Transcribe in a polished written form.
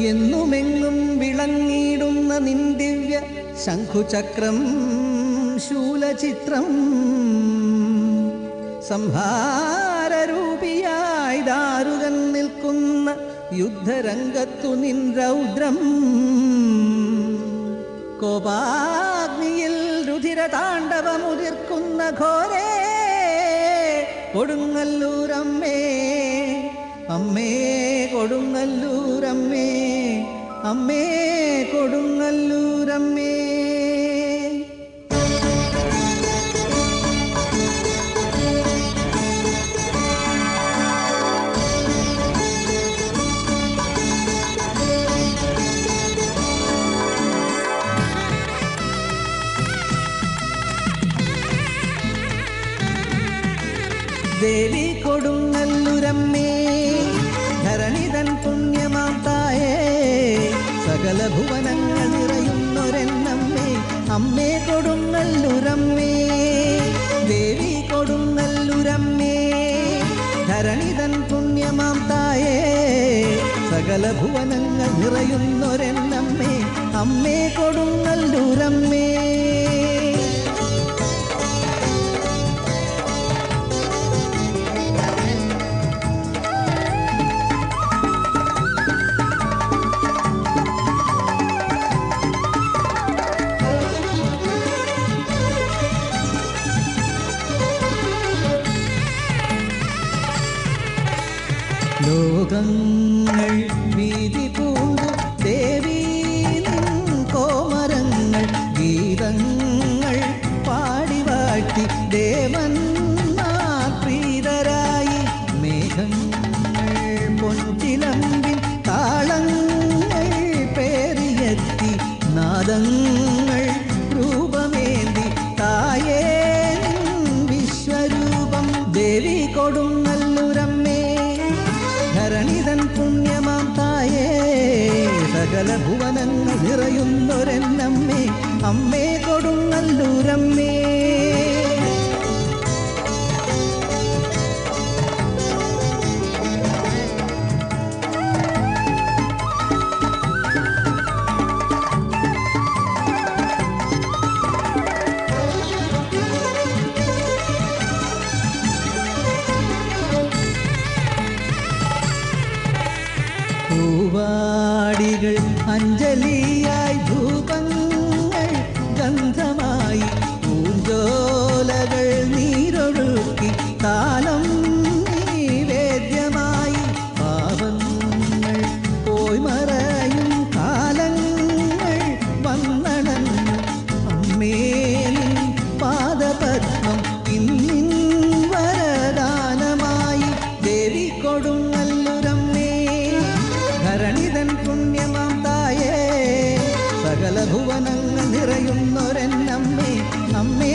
എന്നുമെങ്ങും വിളങ്ങിടുന്ന നിൻ ദിവ്യ ശംഖുചക്രം ശൂലചിത്രം സംഹാരരൂപിയായി ദാരുകൻ നിൽക്കുന്ന യുദ്ധരംഗത്തു നിൻ രൗദ്രം കോപാഗ്നിയിൽ രുധിരതാണ്ഡവമുതിർക്കുന്ന ഘോരേ കൊടുങ്ങല്ലൂരമ്മേ അമ്മേ കൊടുങ്ങല്ലൂരമ്മേ അമ്മേ കൊടുങ്ങല്ലൂരമ്മേ. ദേവി കൊടുങ്ങല്ലൂരമ്മേ ധരണിതൻ പുണ്യമാം തായേ സകല ഭുവനങ്ങൾ നിറയുന്നൊരെന്നമ്മേ അമ്മേ കൊടുങ്ങല്ലൂരമ്മേ. ദേവി കൊടുങ്ങല്ലൂരമ്മേ ധരണിതൻ പുണ്യമാം തായേ സകല ഭുവനങ്ങൾ നിറയുന്നൊരെന്നമ്മേ അമ്മേ കൊടുങ്ങല്ലൂരമ്മേ. ലോകങ്ങൾ വീതി പൂണ്ടു ദേവീ നിൻ കോമരങ്ങൾ ഗീതങ്ങൾ പാടിവാഴ്ത്തി ദേവന്മാർ പ്രീതരായി മേഘങ്ങൾ പൊൻചിലമ്പിൻ താളങ്ങൾ പേറിയെത്തി നാദങ്ങൾ രൂപമേന്തി തായേ വിശ്വരൂപം ദേവി കൊടുങ്ങല്ലൂരമ്മേ ധരണിതൻ പുണ്യമാം തായേ സകല ഭുവനങ്ങൾ നിറയുന്നൊരെന്നമ്മേ അമ്മേ കൊടുങ്ങല്ലൂരമ്മേ. പൂവാടികൾ അഞ്ജലിയായി ധൂപങ്ങൾ ഗന്ധമായി പൂഞ്ചോലകൾ നീരൊഴുക്കി താലം നിവേദ്യമായി പാവങ്ങൾ പോയി മറയും കാലങ്ങൾ വന്നണഞ്ഞു അമ്മേ നിൻ പാദപത്മം ഇന്നിൻ വരദാനമായി ദേവി കൊടുങ്ങല്ലൂരമ്മേ ധരണിതൻ പുണ്യമാം തായേ സകല ഭുവനങ്ങൾ നിറയുന്നൊരെന്നമ്മേ അമ്മേ